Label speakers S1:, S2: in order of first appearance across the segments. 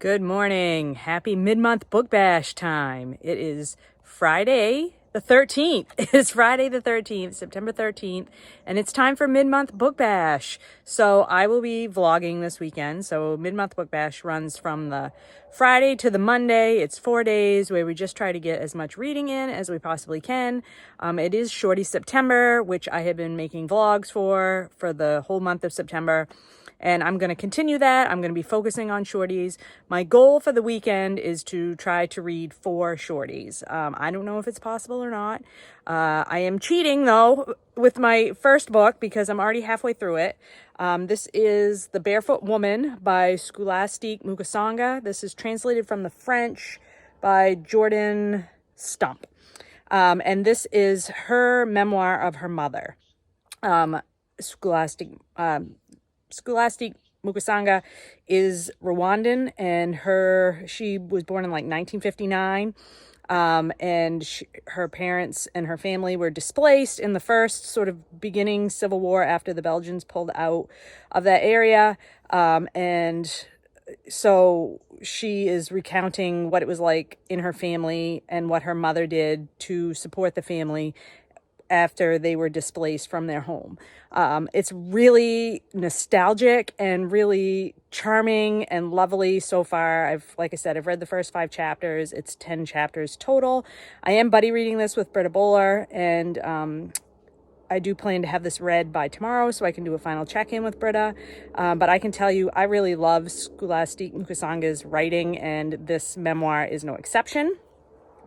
S1: Good morning. Happy mid-month book bash time. It is Friday the 13th. It is Friday the 13th, September 13th, and it's time for mid-month book bash. So I will be vlogging this weekend. So mid-month book bash runs from the Friday to the Monday. It's 4 days where we just try to get as much reading in as we possibly can. It is Shorty September, which I have been making vlogs for the whole month of September. And I'm going to continue that. I'm going to be focusing on shorties. My goal for the weekend is to try to read 4 shorties. I don't know if it's possible or not. I am cheating, though, with my first book because I'm already halfway through it. This is The Barefoot Woman by Scholastique Mukasonga. This is translated from the French by Jordan Stump. And this is her memoir of her mother. Scholastique Mukasonga is Rwandan, and she was born in like 1959. And her parents and her family were displaced in the first sort of beginning civil war after the Belgians pulled out of that area. And so she is recounting what it was like in her family and what her mother did to support the family after they were displaced from their home. It's really nostalgic and really charming and lovely so far. Like I said, I've read the first 5 chapters. It's 10 chapters total. I am buddy reading this with Britta Bowler, and I do plan to have this read by tomorrow so I can do a final check-in with Britta. But I can tell you, I really love Scholastique Mukasonga's writing, and this memoir is no exception.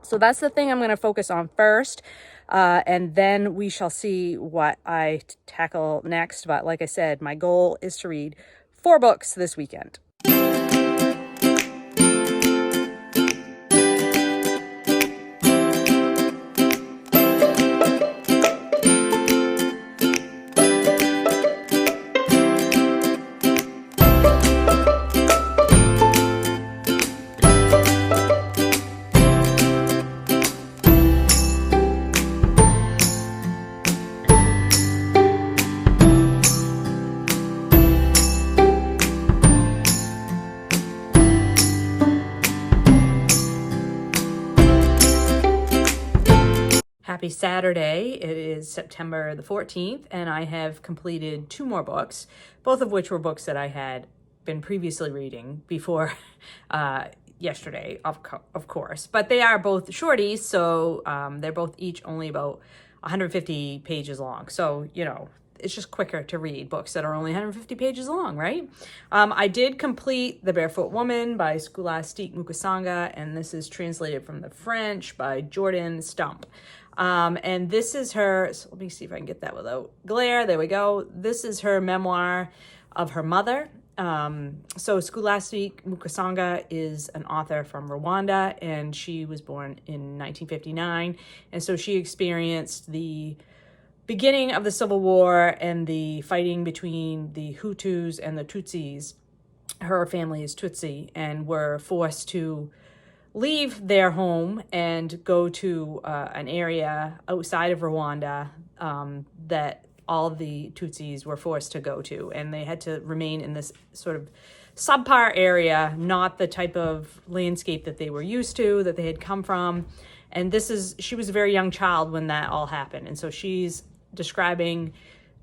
S1: So that's the thing I'm going to focus on first. And then we shall see what I tackle next. But like I said, my goal is to read 4 books this weekend. Happy Saturday. It is September the 14th, and I have completed 2 more books, both of which were books that I had been previously reading before yesterday, of course. But they are both shorties, so they're both each only about 150 pages long. So, it's just quicker to read books that are only 150 pages long, right? I did complete The Barefoot Woman by Scholastique Mukasonga, and this is translated from the French by Jordan Stump. And this is her, so let me see if I can get that without glare. There we go. This is her memoir of her mother. So Scholastique Mukasonga is an author from Rwanda, and she was born in 1959. And so she experienced the beginning of the Civil War and the fighting between the Hutus and the Tutsis. Her family is Tutsi, and were forced to leave their home and go to an area outside of Rwanda that all the Tutsis were forced to go to. And they had to remain in this sort of subpar area, not the type of landscape that they were used to, that they had come from. And she was a very young child when that all happened. And so she's describing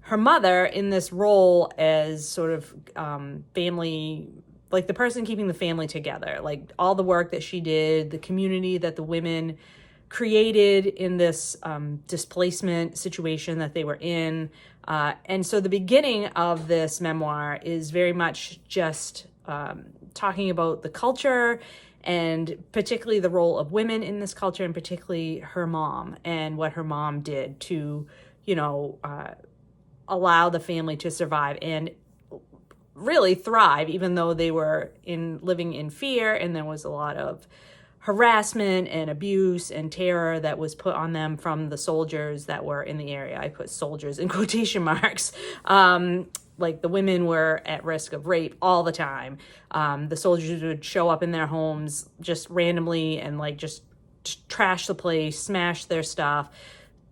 S1: her mother in this role as sort of family, like the person keeping the family together, like all the work that she did, the community that the women created in this displacement situation that they were in. And so the beginning of this memoir is very much just talking about the culture, and particularly the role of women in this culture, and particularly her mom and what her mom did to, allow the family to survive and really thrive, even though they were living in fear, and there was a lot of harassment and abuse and terror that was put on them from the soldiers that were in the area. I put soldiers in quotation marks. Like the women were at risk of rape all the time. The soldiers would show up in their homes just randomly and just trash the place, smash their stuff,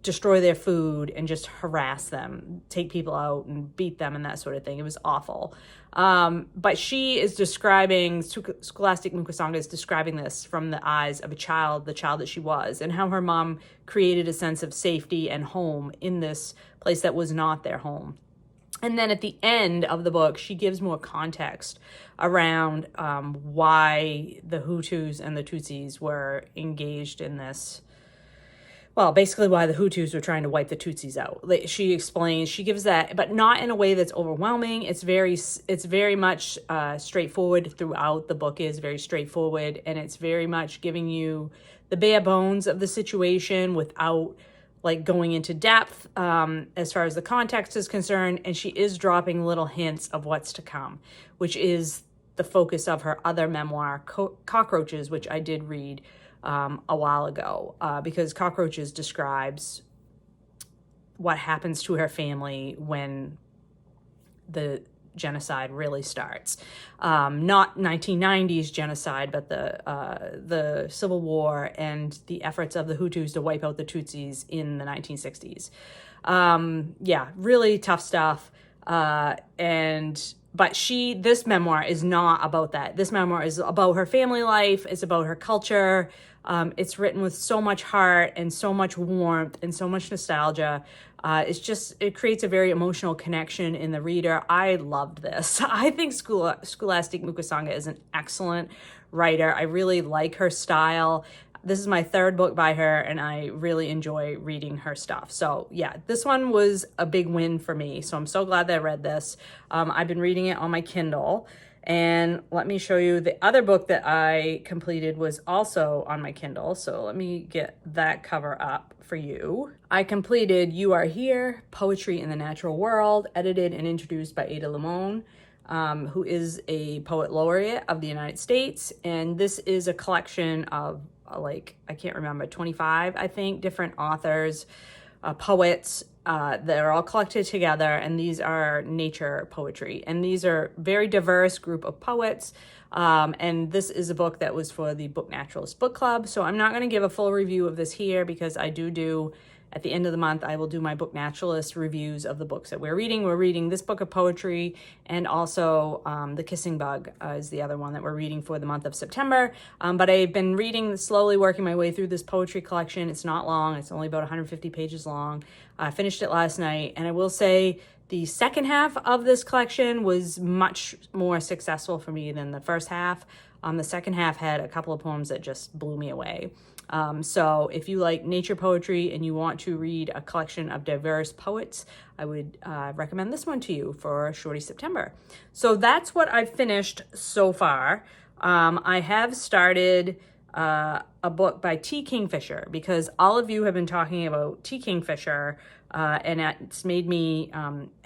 S1: destroy their food and just harass them, take people out and beat them and that sort of thing. It was awful. But she is describing, Scholastique Mukasonga is describing this from the eyes of a child, the child that she was, and how her mom created a sense of safety and home in this place that was not their home. And then at the end of the book, she gives more context around why the Hutus and the Tutsis were engaged in this. Well, basically why the Hutus were trying to wipe the Tutsis out. She explains, she gives that, but not in a way that's overwhelming. It's very much straightforward throughout. The book is very straightforward, and it's very much giving you the bare bones of the situation without like going into depth as far as the context is concerned. And she is dropping little hints of what's to come, which is the focus of her other memoir, Cockroaches, which I did read a while ago, because Cockroaches describes what happens to her family when the genocide really starts. Not 1990s genocide, but the Civil War and the efforts of the Hutus to wipe out the Tutsis in the 1960s. Yeah, really tough stuff. But this memoir is not about that. This memoir is about her family life. It's about her culture. It's written with so much heart and so much warmth and so much nostalgia. It creates a very emotional connection in the reader. I loved this. I think Scholastique Mukasonga is an excellent writer. I really like her style. This is my third book by her, and I really enjoy reading her stuff. So yeah, this one was a big win for me. So I'm so glad that I read this. I've been reading it on my Kindle. And let me show you the other book that I completed was also on my Kindle. So let me get that cover up for you. I completed You Are Here, Poetry in the Natural World, edited and introduced by Limon, who is a poet laureate of the United States. And this is a collection of I can't remember, 25, I think, different authors, poets, they're all collected together, and these are nature poetry. And these are very diverse group of poets. And this is a book that was for the Book Naturalist Book Club. So I'm not going to give a full review of this here because I do at the end of the month, I will do my Book Naturalist reviews of the books that we're reading. We're reading this book of poetry, and also The Kissing Bug is the other one that we're reading for the month of September. But I've been slowly working my way through this poetry collection. It's not long. It's only about 150 pages long. I finished it last night, and I will say the second half of this collection was much more successful for me than the first half. The second half had a couple of poems that just blew me away. So if you like nature poetry and you want to read a collection of diverse poets, I would recommend this one to you for Shorty September. So that's what I've finished so far. I have started a book by T. Kingfisher because all of you have been talking about T. Kingfisher, and it's made me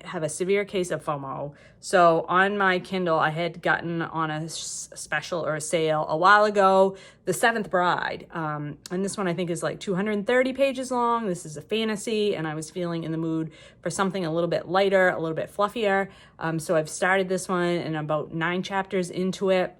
S1: have a severe case of FOMO. So on my Kindle, I had gotten on a special or a sale a while ago, The Seventh Bride. And this one I think is like 230 pages long. This is a fantasy, and I was feeling in the mood for something a little bit lighter, a little bit fluffier. So I've started this one, and I'm about 9 chapters into it.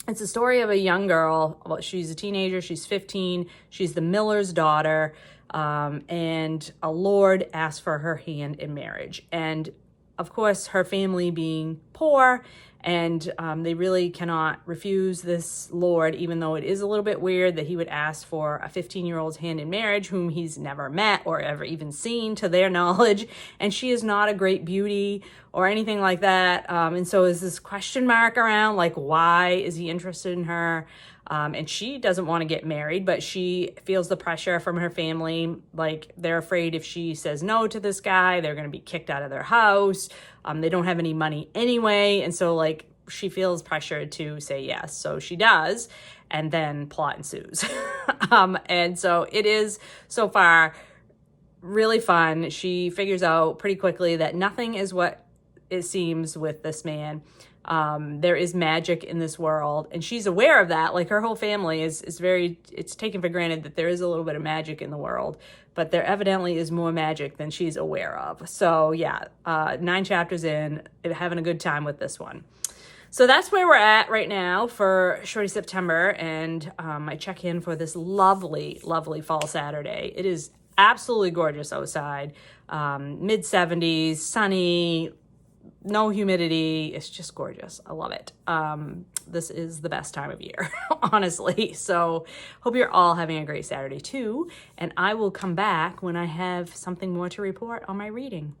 S1: It's a story of a young girl. Well, she's a teenager. She's 15. She's the miller's daughter. And a lord asked for her hand in marriage. And of course, her family being poor, and they really cannot refuse this lord, even though it is a little bit weird that he would ask for a 15-year-old's hand in marriage whom he's never met or ever even seen to their knowledge. And she is not a great beauty or anything like that. And so is this question mark around, like, why is he interested in her? And she doesn't want to get married, but she feels the pressure from her family. Like, they're afraid if she says no to this guy, they're going to be kicked out of their house. They don't have any money anyway. And so, like, she feels pressured to say yes. So she does. And then plot ensues. And so it is, so far, really fun. She figures out pretty quickly that nothing is what it seems with this man. There is magic in this world, and she's aware of that. Like, her whole family is it's taken for granted that there is a little bit of magic in the world, but there evidently is more magic than she's aware of. So yeah, 9 chapters in, having a good time with this one. So that's where we're at right now for Shorty September, and I check in for this lovely, lovely fall Saturday. It is absolutely gorgeous outside. Mid 70s, sunny, no humidity. It's just gorgeous. I love it. This is the best time of year, honestly. So hope you're all having a great Saturday too. And I will come back when I have something more to report on my reading.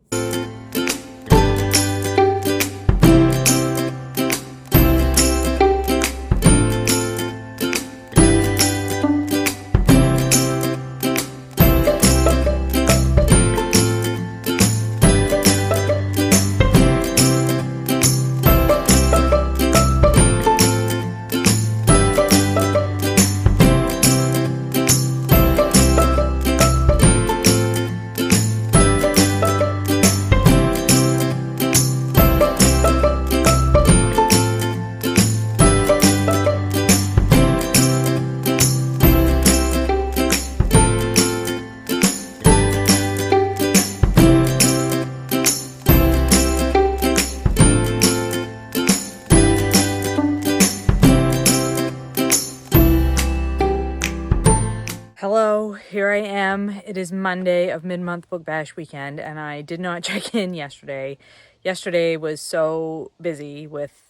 S1: Hello, here I am. It is Monday of mid-month book bash weekend, and I did not check in yesterday. Yesterday was so busy with,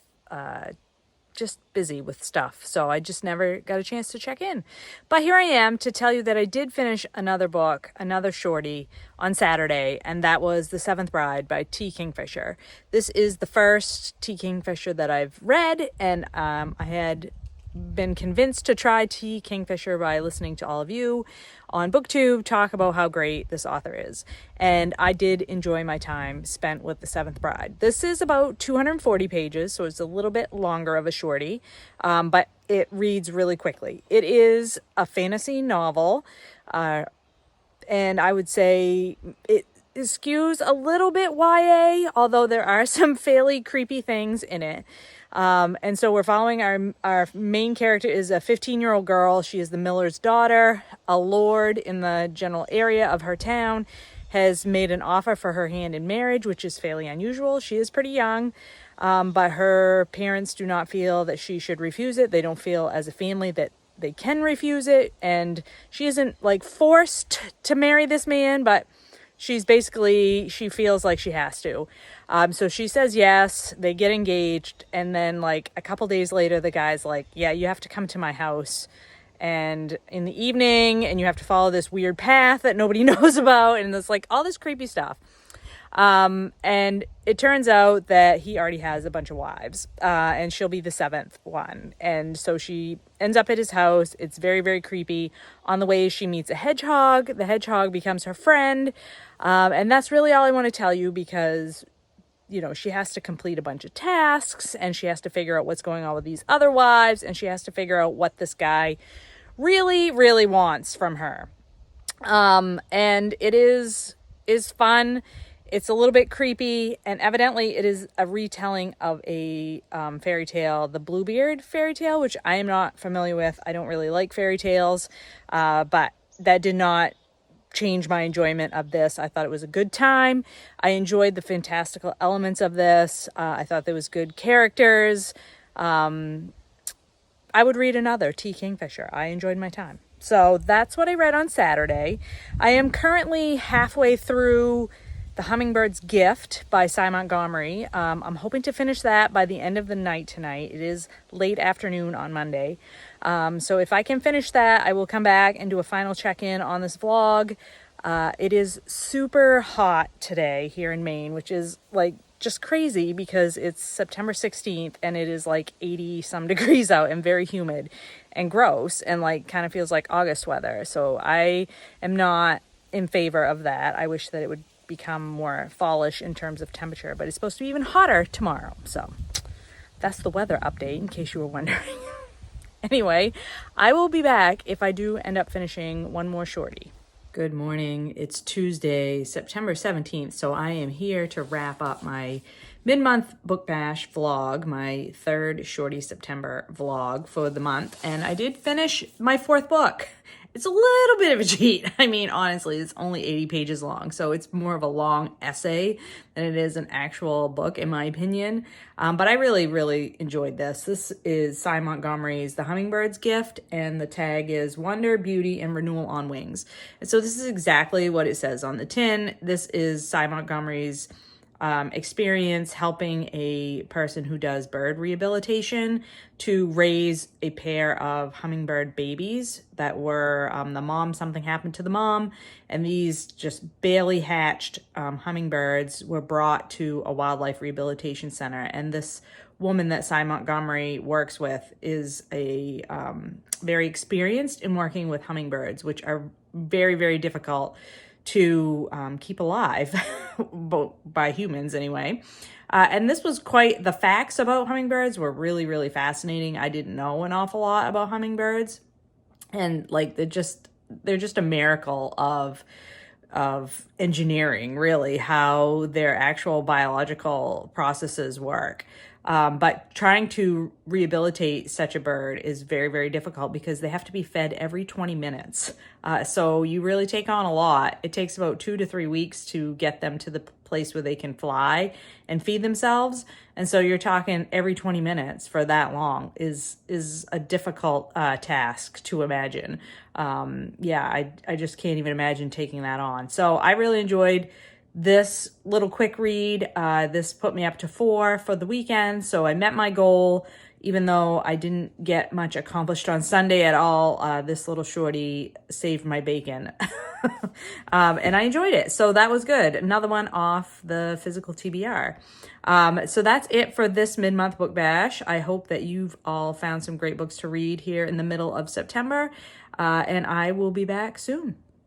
S1: stuff, so I just never got a chance to check in. But here I am to tell you that I did finish another book, another shorty, on Saturday, and that was The Seventh Bride by T. Kingfisher. This is the first T. Kingfisher that I've read, and I had been convinced to try T. Kingfisher by listening to all of you on BookTube talk about how great this author is. And I did enjoy my time spent with The Seventh Bride. This is about 240 pages, so it's a little bit longer of a shorty, but it reads really quickly. It is a fantasy novel, and I would say it skews a little bit YA, although there are some fairly creepy things in it. And so we're following our main character is a 15-year-old girl. She is the miller's daughter. A lord in the general area of her town has made an offer for her hand in marriage, which is fairly unusual. She is pretty young, but her parents do not feel that she should refuse it. They don't feel as a family that they can refuse it. And she isn't like forced to marry this man, but she feels like she has to. So she says yes, they get engaged, and then like a couple days later, the guy's like, yeah, you have to come to my house and in the evening, and you have to follow this weird path that nobody knows about, and it's like all this creepy stuff. And it turns out that he already has a bunch of wives, and she'll be the seventh one. And so she ends up at his house. It's very, very creepy. On the way, she meets a hedgehog. The hedgehog becomes her friend. And that's really all I want to tell you because, you know, she has to complete a bunch of tasks, and she has to figure out what's going on with these other wives, and she has to figure out what this guy really, really wants from her. And it is fun. It's a little bit creepy, and evidently it is a retelling of a fairy tale, the Bluebeard fairy tale, which I am not familiar with. I don't really like fairy tales, but that did not change my enjoyment of this. I thought it was a good time. I enjoyed the fantastical elements of this. I thought there was good characters. I would read another T. Kingfisher. I enjoyed my time. So that's what I read on Saturday. I am currently halfway through The Hummingbird's Gift by Montgomery. I'm hoping to finish that by the end of the night tonight. It is late afternoon on Monday. So if I can finish that, I will come back and do a final check-in on this vlog. It is super hot today here in Maine, which is like just crazy because it's September 16th and it is like 80 some degrees out and very humid and gross and like kind of feels like August weather. So I am not in favor of that. I wish that it would become more fallish in terms of temperature, but it's supposed to be even hotter tomorrow. So that's the weather update in case you were wondering. Anyway, I will be back if I do end up finishing one more shorty. Good morning. It's Tuesday, September 17th, so I am here to wrap up my mid-month book bash vlog, my third Shorty September vlog for the month, and I did finish my fourth book, it's a little bit of a cheat. I mean, honestly, it's only 80 pages long, so it's more of a long essay than it is an actual book, in my opinion. But I really, really enjoyed this. This is Cy Montgomery's The Hummingbird's Gift, and the tag is Wonder, Beauty, and Renewal on Wings. And so this is exactly what it says on the tin. This is Cy Montgomery's experience helping a person who does bird rehabilitation to raise a pair of hummingbird babies that were something happened to the mom, and these just barely hatched hummingbirds were brought to a wildlife rehabilitation center. And this woman that Cy Montgomery works with is a very experienced in working with hummingbirds, which are very, very difficult to keep alive by humans anyway. And this was the facts about hummingbirds were really, really fascinating. I didn't know an awful lot about hummingbirds, and like they're just a miracle of engineering, really, how their actual biological processes work. But trying to rehabilitate such a bird is very, very difficult because they have to be fed every 20 minutes. So you really take on a lot. It takes about 2 to 3 weeks to get them to the place where they can fly and feed themselves. And so you're talking every 20 minutes for that long is a difficult task to imagine. I just can't even imagine taking that on. So I really enjoyed this little quick read. This put me up to 4 for the weekend, so I met my goal, even though I didn't get much accomplished on Sunday at all. This little shorty saved my bacon. And I enjoyed it, so that was good. Another one off the physical TBR. So that's it for this mid-month book bash. I hope that you've all found some great books to read here in the middle of September, and I will be back soon.